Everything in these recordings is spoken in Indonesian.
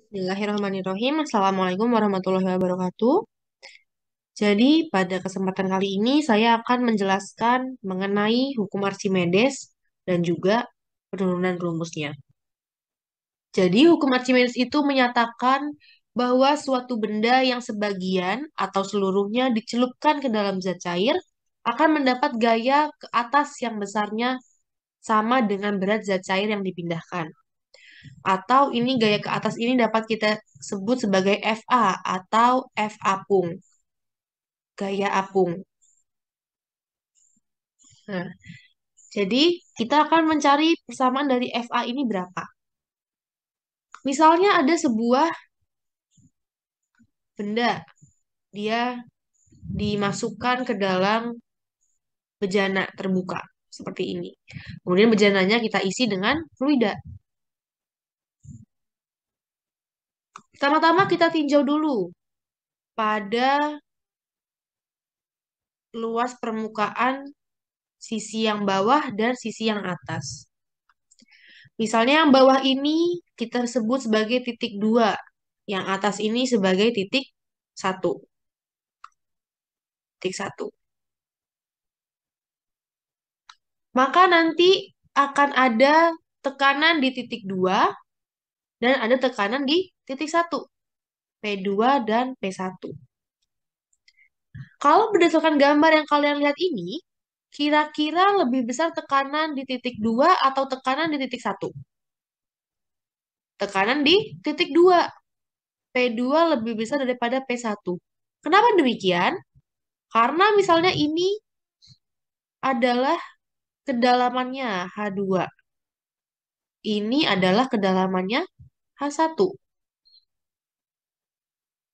Bismillahirrahmanirrahim. Assalamualaikum warahmatullahi wabarakatuh. Jadi, pada kesempatan kali ini saya akan menjelaskan mengenai hukum Archimedes dan juga penurunan rumusnya. Jadi, hukum Archimedes itu menyatakan bahwa suatu benda yang sebagian atau seluruhnya dicelupkan ke dalam zat cair akan mendapat gaya ke atas yang besarnya sama dengan berat zat cair yang dipindahkan. Atau ini gaya ke atas ini dapat kita sebut sebagai FA atau F apung, gaya apung. Nah, jadi kita akan mencari persamaan dari FA ini berapa. Misalnya ada sebuah benda, dia dimasukkan ke dalam bejana terbuka seperti ini. Kemudian bejananya kita isi dengan fluida. Pertama-tama kita tinjau dulu pada luas permukaan sisi yang bawah dan sisi yang atas. Misalnya yang bawah ini kita sebut sebagai titik 2, yang atas ini sebagai titik 1. Titik 1. Maka nanti akan ada tekanan di titik 2 dan ada tekanan di titik 1, P2 dan P1. Kalau berdasarkan gambar yang kalian lihat ini, kira-kira lebih besar tekanan di titik 2 atau tekanan di titik 1? Tekanan di titik 2. P2 lebih besar daripada P1. Kenapa demikian? Karena misalnya ini adalah kedalamannya H2. Ini adalah kedalamannya H1.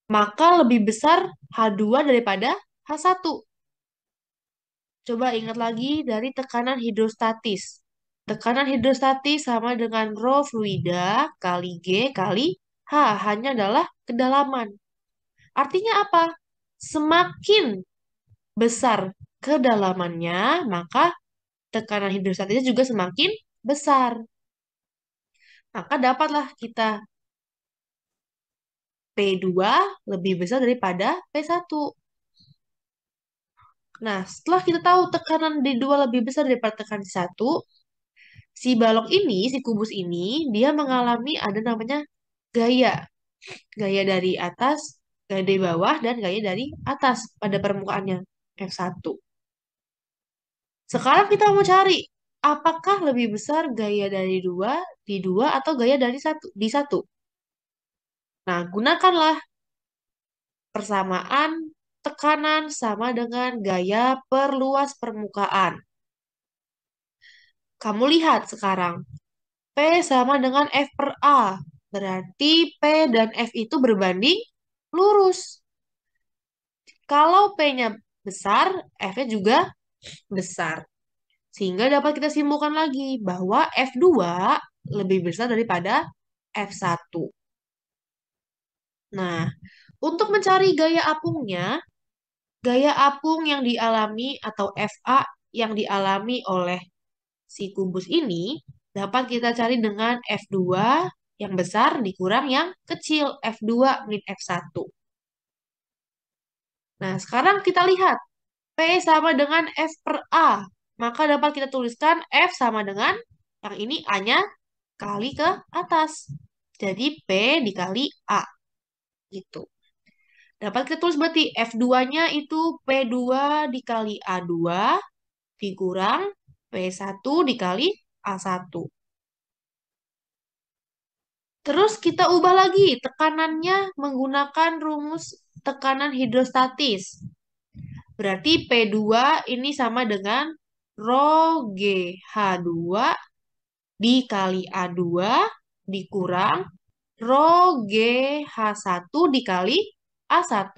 Maka lebih besar H2 daripada H1. Coba ingat lagi dari tekanan hidrostatis. Tekanan hidrostatis sama dengan rho fluida kali G kali H. Hanya adalah kedalaman. Artinya apa? Semakin besar kedalamannya, maka tekanan hidrostatisnya juga semakin besar. Maka dapatlah kita P2 lebih besar daripada P1. Nah, setelah kita tahu tekanan di 2 lebih besar daripada tekanan di 1, si balok ini, si kubus ini, dia mengalami ada namanya gaya. Gaya dari atas, gaya dari bawah, dan gaya dari atas pada permukaannya, F1. Sekarang kita mau cari, apakah lebih besar gaya dari 2 di 2 atau gaya dari 1 di 1. Nah, gunakanlah persamaan tekanan sama dengan gaya perluas permukaan. Kamu lihat sekarang, P sama dengan F per A. Berarti P dan F itu berbanding lurus. Kalau P-nya besar, F-nya juga besar. Sehingga dapat kita simpulkan lagi bahwa F2 lebih besar daripada F1. Nah, untuk mencari gaya apungnya, gaya apung yang dialami atau FA yang dialami oleh si kubus ini dapat kita cari dengan F2 yang besar dikurang yang kecil, F2 min F1. Nah, sekarang kita lihat P sama dengan F per A. Maka dapat kita tuliskan F sama dengan yang ini A-nya kali ke atas. Jadi P dikali A. Gitu. Dapat kita tulis berarti F2-nya itu P2 dikali A2 dikurang P1 dikali A1. Terus kita ubah lagi tekanannya menggunakan rumus tekanan hidrostatis. Berarti P2 ini sama dengan rho GH2 dikali A2 dikurang rho GH1 dikali A1.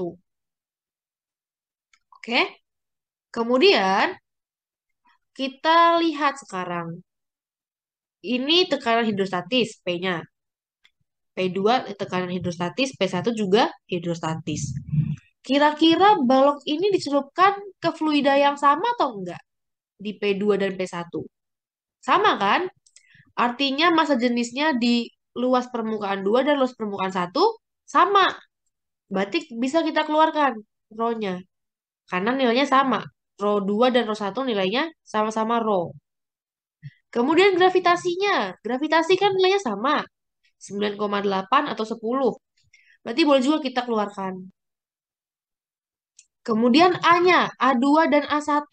Oke. Kemudian kita lihat sekarang. Ini tekanan hidrostatis P-nya. P2 tekanan hidrostatis, P1 juga hidrostatis. Kira-kira balok ini dicelupkan ke fluida yang sama atau enggak? Di P2 dan P1. Sama kan? Artinya massa jenisnya di luas permukaan 2 dan luas permukaan 1 sama. Berarti bisa kita keluarkan rho-nya. Karena nilainya sama. Rho 2 dan rho 1 nilainya sama-sama rho. Kemudian gravitasinya. Gravitasi kan nilainya sama. 9,8 atau 10. Berarti boleh juga kita keluarkan. Kemudian A-nya, A2 dan A1.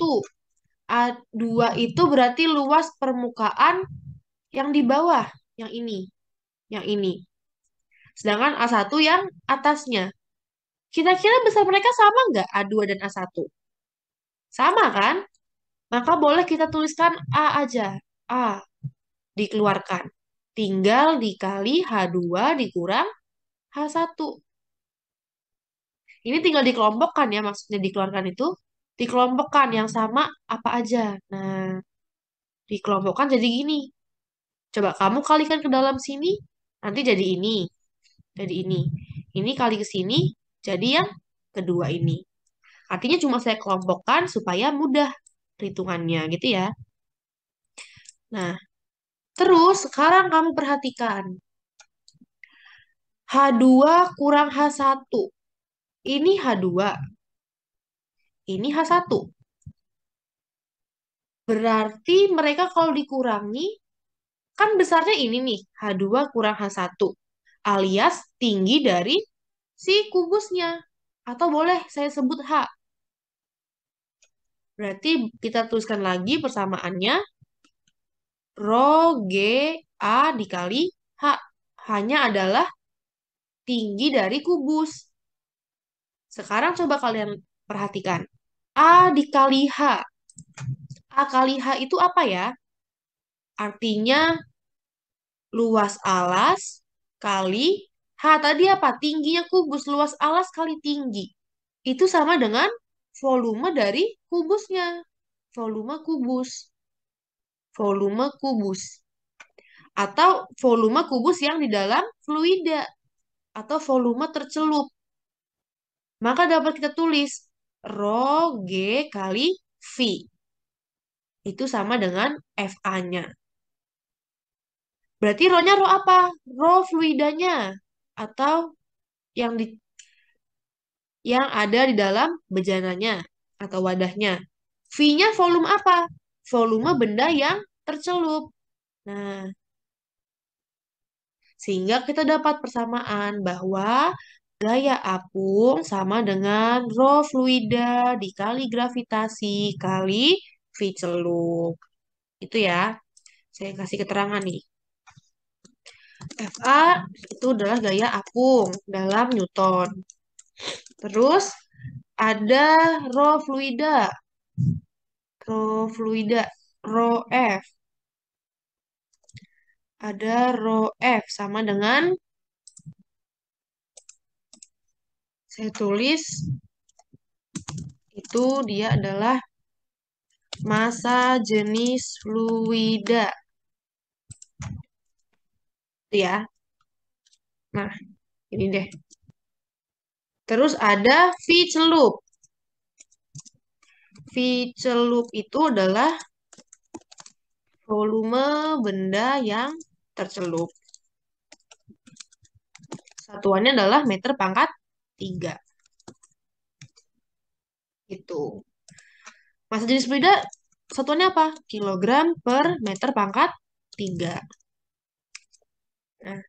A2 itu berarti luas permukaan yang di bawah, yang ini, yang ini. Sedangkan A1 yang atasnya. Kira-kira besar mereka sama nggak A2 dan A1? Sama kan? Maka boleh kita tuliskan A aja. A dikeluarkan. Tinggal dikali H2 dikurang H1. Ini tinggal dikelompokkan ya, maksudnya dikeluarkan itu. Dikelompokkan yang sama apa aja. Nah, dikelompokkan jadi gini. Coba kamu kalikan ke dalam sini, nanti jadi ini. Jadi ini. Ini kali ke sini, jadi yang kedua ini. Artinya cuma saya kelompokkan supaya mudah perhitungannya gitu ya. Nah, terus sekarang kamu perhatikan. H2 kurang H1. Ini H2. Ini H1. Berarti mereka kalau dikurangi, kan besarnya ini nih. H2 kurang H1. Alias tinggi dari si kubusnya. Atau boleh saya sebut H. Berarti kita tuliskan lagi persamaannya. Rho G A dikali H. Hanya adalah tinggi dari kubus. Sekarang coba kalian perhatikan. A dikali H. A kali H itu apa ya? Artinya luas alas kali H. Tadi apa? Tingginya kubus. Luas alas kali tinggi. Itu sama dengan volume dari kubusnya. Volume kubus. Volume kubus. Atau volume kubus yang di dalam fluida. Atau volume tercelup. Maka dapat kita tulis rho G kali V. Itu sama dengan FA-nya. Berarti rho-nya rho apa? Rho fluidanya. Atau yang di yang ada di dalam bejananya atau wadahnya. V-nya volume apa? Volume benda yang tercelup. Nah, sehingga kita dapat persamaan bahwa gaya apung sama dengan rho fluida dikali gravitasi kali V celup. Itu ya, saya kasih keterangan nih. Fa itu adalah gaya apung dalam Newton. Terus ada rho fluida. Rho fluida, rho F. Ada rho F sama dengan saya tulis itu dia adalah massa jenis fluida. Itu ya. Nah, ini deh. Terus ada V celup. V celup itu adalah volume benda yang tercelup. Satuannya adalah meter pangkat 3. Itu. Massa jenis fluida satuannya apa? Kilogram per meter pangkat 3. Nah,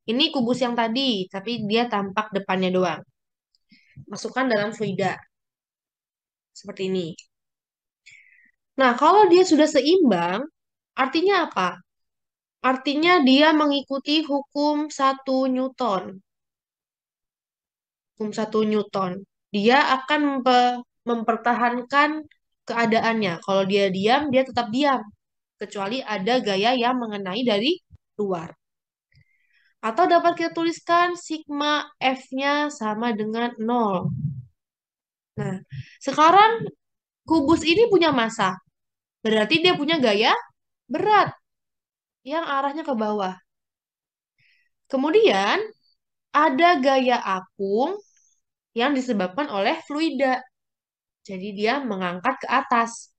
ini kubus yang tadi, tapi dia tampak depannya doang. Masukkan dalam fluida. Seperti ini. Nah, kalau dia sudah seimbang, artinya apa? Artinya dia mengikuti hukum 1 Newton. Hukum 1 Newton. Dia akan mempertahankan keadaannya. Kalau dia diam, dia tetap diam. Kecuali ada gaya yang mengenai dari luar. Atau dapat kita tuliskan sigma F-nya sama dengan 0. Nah, sekarang kubus ini punya massa. Berarti dia punya gaya berat yang arahnya ke bawah. Kemudian ada gaya apung yang disebabkan oleh fluida. Jadi dia mengangkat ke atas.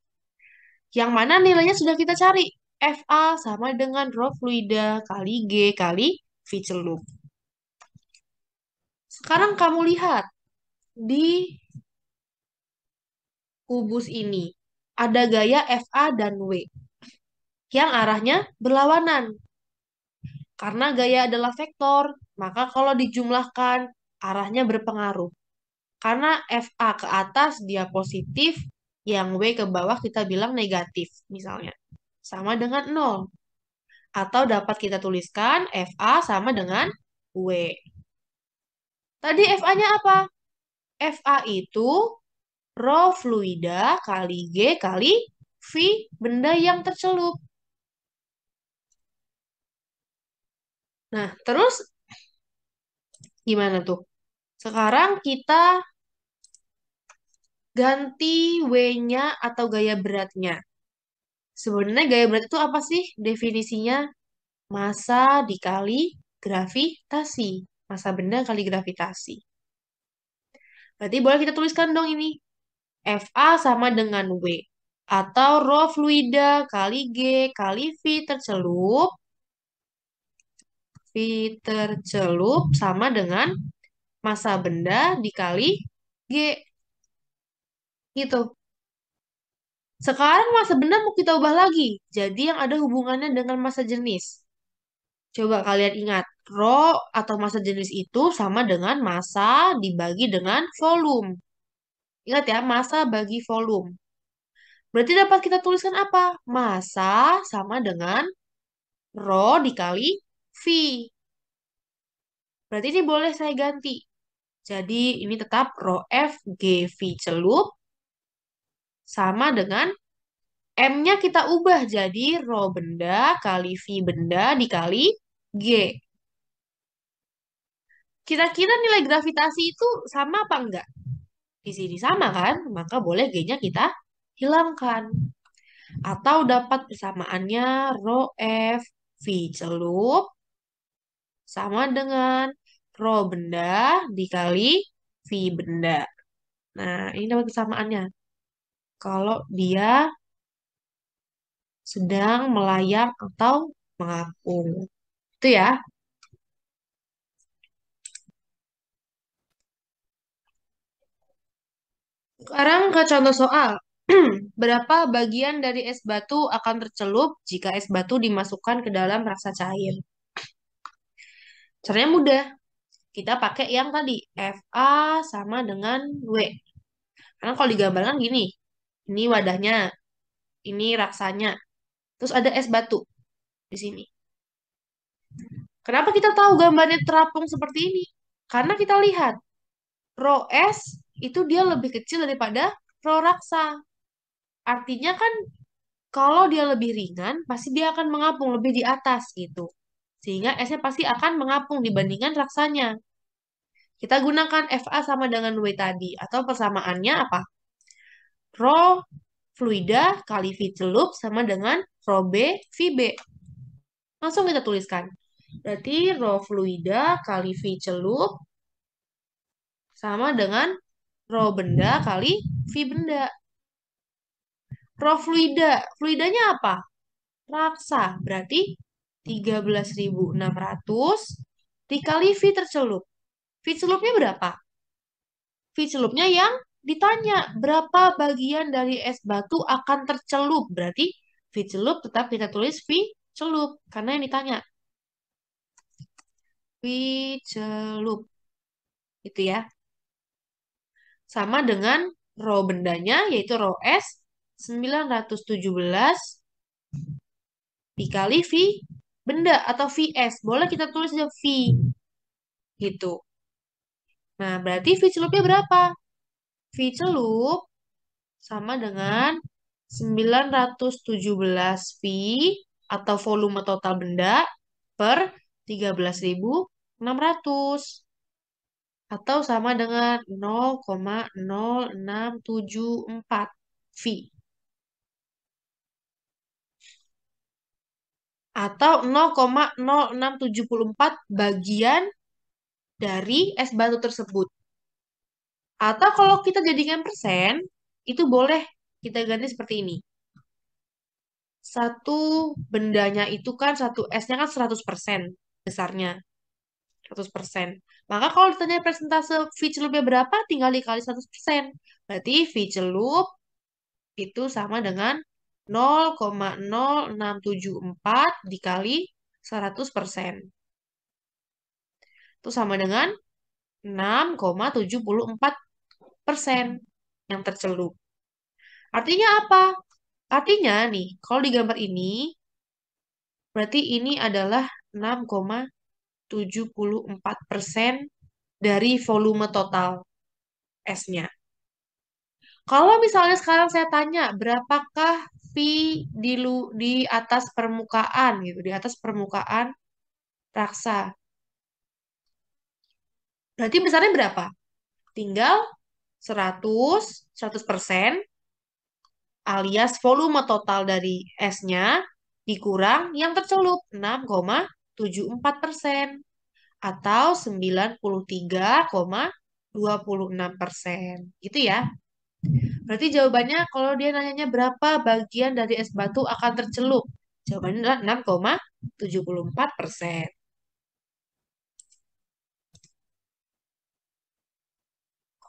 Yang mana nilainya sudah kita cari. Fa sama dengan rho fluida kali G kali V celup. Sekarang kamu lihat di kubus ini ada gaya FA dan W yang arahnya berlawanan. Karena gaya adalah vektor, maka kalau dijumlahkan arahnya berpengaruh. Karena FA ke atas dia positif, yang W ke bawah kita bilang negatif misalnya. Sama dengan nol. Atau dapat kita tuliskan FA sama dengan W. Tadi FA-nya apa? FA itu rho fluida kali G kali V benda yang tercelup. Nah, terus gimana tuh? Sekarang kita ganti W-nya atau gaya beratnya. Sebenarnya gaya berat itu apa sih definisinya? Massa dikali gravitasi. Massa benda kali gravitasi. Berarti boleh kita tuliskan dong ini. FA sama dengan W. Atau rho fluida kali G kali V tercelup. V tercelup sama dengan massa benda dikali G. Gitu. Sekarang massa benda mau kita ubah lagi. Jadi yang ada hubungannya dengan massa jenis. Coba kalian ingat, rho atau massa jenis itu sama dengan massa dibagi dengan volume. Ingat ya, massa bagi volume. Berarti dapat kita tuliskan apa? Massa sama dengan rho dikali V. Berarti ini boleh saya ganti. Jadi ini tetap rho F G V celup sama dengan M-nya kita ubah jadi rho benda kali V benda dikali G. Kira-kira nilai gravitasi itu sama apa enggak? Di sini sama kan? Maka boleh G-nya kita hilangkan. Atau dapat persamaannya rho F V celup sama dengan rho benda dikali V benda. Nah, ini dapat persamaannya. Kalau dia sedang melayang atau mengapung. Itu ya. Sekarang ke contoh soal. Berapa bagian dari es batu akan tercelup jika es batu dimasukkan ke dalam raksa cair? Caranya mudah. Kita pakai yang tadi, FA sama dengan W. Karena kalau digambarkan gini, ini wadahnya, ini raksanya, terus ada es batu di sini. Kenapa kita tahu gambarnya terapung seperti ini? Karena kita lihat, rho S itu dia lebih kecil daripada rho raksa. Artinya kan kalau dia lebih ringan, pasti dia akan mengapung lebih di atas gitu. Sehingga S-nya pasti akan mengapung dibandingkan raksanya. Kita gunakan FA sama dengan W tadi. Atau persamaannya apa? Rho fluida kali V celup sama dengan rho B V B. Langsung kita tuliskan. Berarti rho fluida kali V celup sama dengan rho benda kali V benda. Rho fluida. Fluidanya apa? Raksa. Berarti 13.600 dikali V tercelup. V celupnya berapa? V celupnya yang ditanya. Berapa bagian dari es batu akan tercelup? Berarti V celup tetap kita tulis V celup. Karena yang ditanya. V celup. Itu ya. Sama dengan rho bendanya yaitu rho S 917 dikali V benda atau VS. Boleh kita tulis aja V. Gitu. Nah, berarti V celupnya berapa? V celup sama dengan 917 V atau volume total benda per 13.600 atau sama dengan 0,0674 V atau 0,0674 bagian dari es batu tersebut. Atau kalau kita jadikan persen, itu boleh kita ganti seperti ini. Satu bendanya itu kan, satu S-nya kan 100% besarnya. 100%. Maka kalau ditanya persentase V celupnya berapa, tinggal dikali 100%. Berarti V celup itu sama dengan 0,0674 dikali 100%. Itu sama dengan 6,74% yang tercelup. Artinya apa? Artinya nih, kalau di gambar ini, berarti ini adalah 6,74% dari volume total esnya. Kalau misalnya sekarang saya tanya, berapakah V di atas permukaan gitu, di atas permukaan raksa. Berarti besarnya berapa? Tinggal 100% alias volume total dari esnya dikurang yang tercelup 6,74% atau 93,26%. Gitu ya. Berarti jawabannya kalau dia nanyanya berapa bagian dari es batu akan tercelup? Jawabannya adalah 6,74%.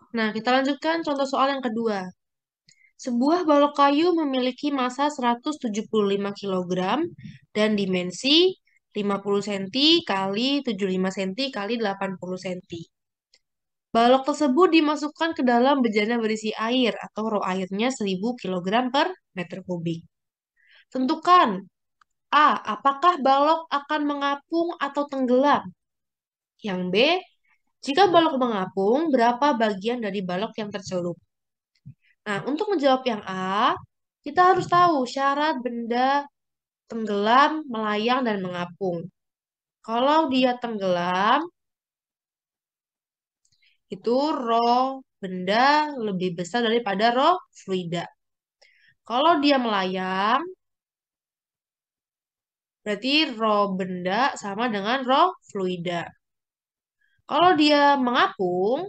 Nah, kita lanjutkan contoh soal yang kedua. Sebuah balok kayu memiliki massa 175 kg dan dimensi 50 cm kali 75 cm kali 80 cm. Balok tersebut dimasukkan ke dalam bejana berisi air atau ro airnya 1000 kg per meter kubik. Tentukan A. Apakah balok akan mengapung atau tenggelam? Yang B. Jika balok mengapung, berapa bagian dari balok yang tercelup? Nah, untuk menjawab yang A, kita harus tahu syarat benda tenggelam, melayang, dan mengapung. Kalau dia tenggelam, itu ro benda lebih besar daripada ro fluida. Kalau dia melayang, berarti ro benda sama dengan ro fluida. Kalau dia mengapung,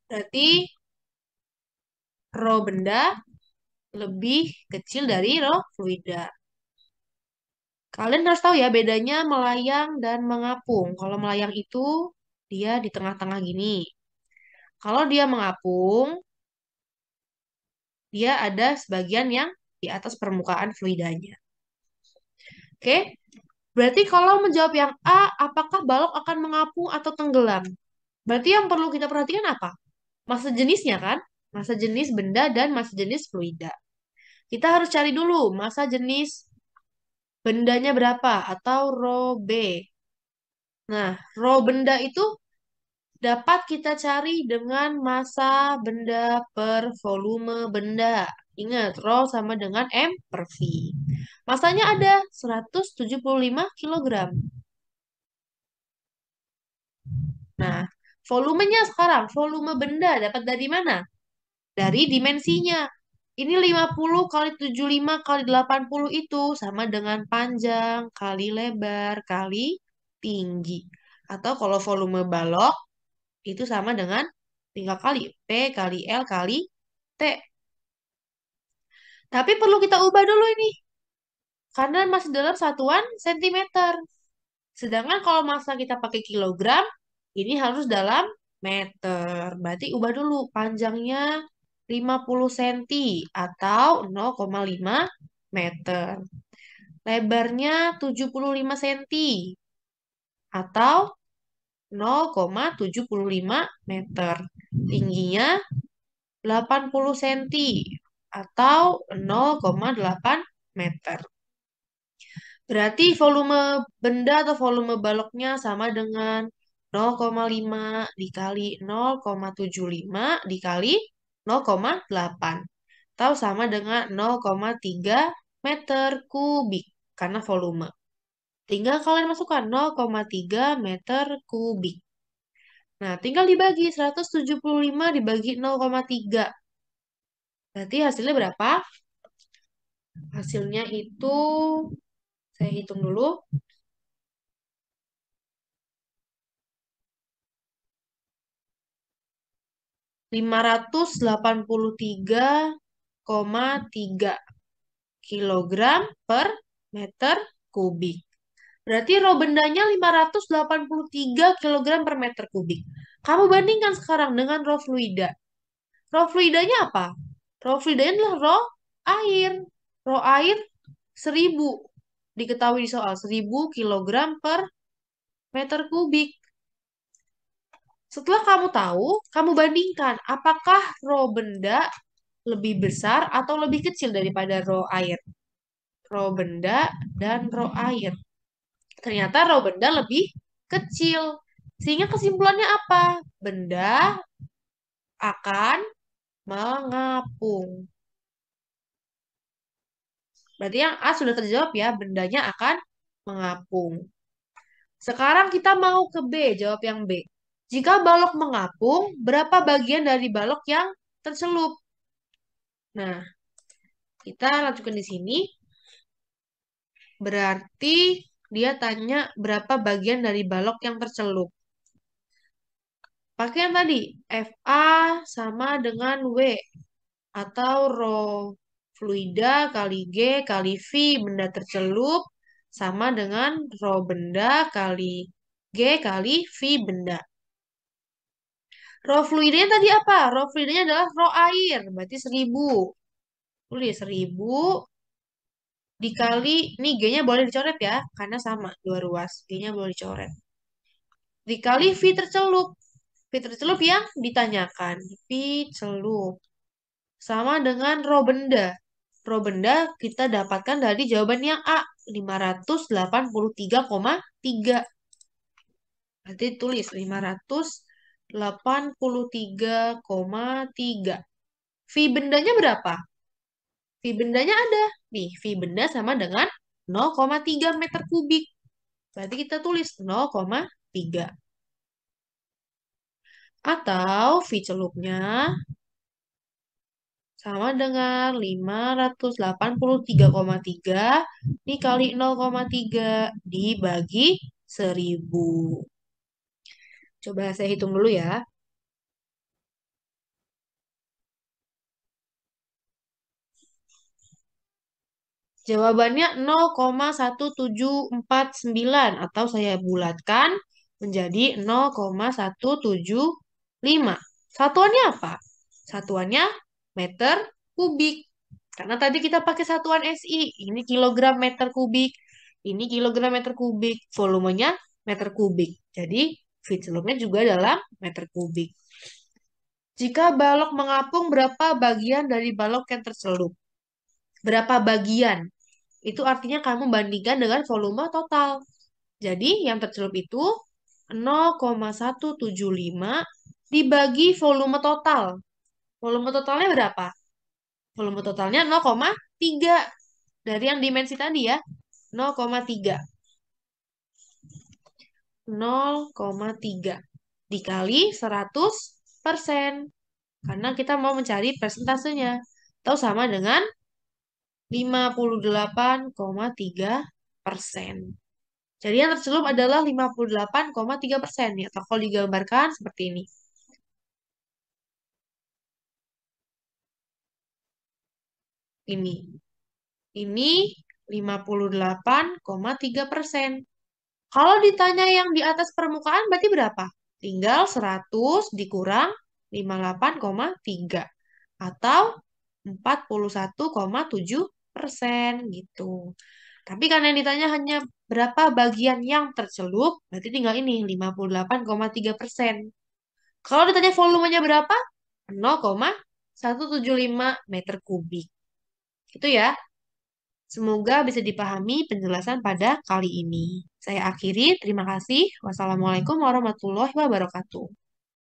berarti ro benda lebih kecil dari ro fluida. Kalian harus tahu ya bedanya melayang dan mengapung. Kalau melayang itu dia di tengah-tengah gini. Kalau dia mengapung, dia ada sebagian yang di atas permukaan fluidanya. Oke, berarti kalau menjawab yang A, apakah balok akan mengapung atau tenggelam? Berarti yang perlu kita perhatikan apa? Massa jenisnya kan? Massa jenis benda dan massa jenis fluida. Kita harus cari dulu massa jenis bendanya berapa atau rho B. Nah, rho benda itu dapat kita cari dengan massa benda per volume benda. Ingat, rho sama dengan M per V. Masanya ada 175 kg. Nah, volumenya sekarang, volume benda dapat dari mana? Dari dimensinya. Ini 50 kali 75 kali 80 itu sama dengan panjang kali lebar kali tinggi. Atau kalau volume balok itu sama dengan tinggal kali P kali L kali T. Tapi perlu kita ubah dulu ini. Karena masih dalam satuan sentimeter. Sedangkan kalau massa kita pakai kilogram, ini harus dalam meter. Berarti ubah dulu panjangnya 50 cm atau 0,5 meter. Lebarnya 75 cm atau 0,75 meter. Tingginya 80 cm atau 0,8 meter. Berarti volume benda atau volume baloknya sama dengan 0,5 dikali 0,75 dikali 0,8. Atau sama dengan 0,3 meter kubik karena volume. Tinggal kalian masukkan 0,3 meter kubik. Nah, tinggal dibagi 175 dibagi 0,3. Berarti hasilnya berapa? Hasilnya itu saya hitung dulu. 583,3 kilogram per meter kubik. Berarti rho bendanya 583 kilogram per meter kubik. Kamu bandingkan sekarang dengan rho fluida. Rho fluidanya apa? Rho fluidanya adalah rho air. Rho air 1000. Diketahui di soal 1000 kilogram per meter kubik. Setelah kamu tahu, kamu bandingkan apakah rho benda lebih besar atau lebih kecil daripada rho air. Rho benda dan rho air. Ternyata rho benda lebih kecil. Sehingga kesimpulannya apa? Benda akan mengapung. Berarti yang A sudah terjawab ya, bendanya akan mengapung. Sekarang kita mau ke B, jawab yang B. Jika balok mengapung, berapa bagian dari balok yang tercelup? Nah, kita lanjutkan di sini. Berarti dia tanya berapa bagian dari balok yang tercelup. Pakai yang tadi, FA sama dengan W. Atau rho fluida kali G kali V benda tercelup sama dengan rho benda kali G kali V benda. Rho fluidanya tadi apa? Rho fluidanya adalah rho air, berarti 1000. Tulis 1000 dikali, ini G-nya boleh dicoret ya, karena sama, dua ruas. G-nya boleh dicoret. Dikali V tercelup. V tercelup yang ditanyakan. V celup. Sama dengan rho benda. Rho benda kita dapatkan dari jawaban yang A, 583,3. Nanti tulis 583,3. V bendanya berapa? V bendanya ada. Nih, V benda sama dengan 0,3 meter kubik. Berarti kita tulis 0,3. Atau V celupnya sama dengan 583,3 dikali 0,3 dibagi 1000. Coba saya hitung dulu ya. Jawabannya 0,1749 atau saya bulatkan menjadi 0,175. Satuannya apa? Satuannya meter kubik. Karena tadi kita pakai satuan SI. Ini kilogram meter kubik. Ini kilogram meter kubik. Volumenya meter kubik. Jadi feed celupnya juga dalam meter kubik. Jika balok mengapung, berapa bagian dari balok yang tercelup? Berapa bagian? Itu artinya kamu bandingkan dengan volume total. Jadi yang tercelup itu 0,175 dibagi volume total. Volume totalnya berapa? Volume totalnya 0,3. Dari yang dimensi tadi ya. 0,3. 0,3 dikali 100%. Karena kita mau mencari persentasenya. Atau sama dengan 58,3%. Jadi yang tercelup adalah 58,3%. Ya, atau kalau digambarkan seperti ini. Ini. Ini 58,3%. Kalau ditanya yang di atas permukaan berarti berapa? Tinggal 100 dikurang 58,3 atau 41,7% gitu. Tapi karena yang ditanya hanya berapa bagian yang tercelup, berarti tinggal ini 58,3%. Kalau ditanya volumenya berapa? 0,175 meter kubik. Itu ya. Semoga bisa dipahami penjelasan pada kali ini. Saya akhiri, terima kasih. Wassalamualaikum warahmatullahi wabarakatuh.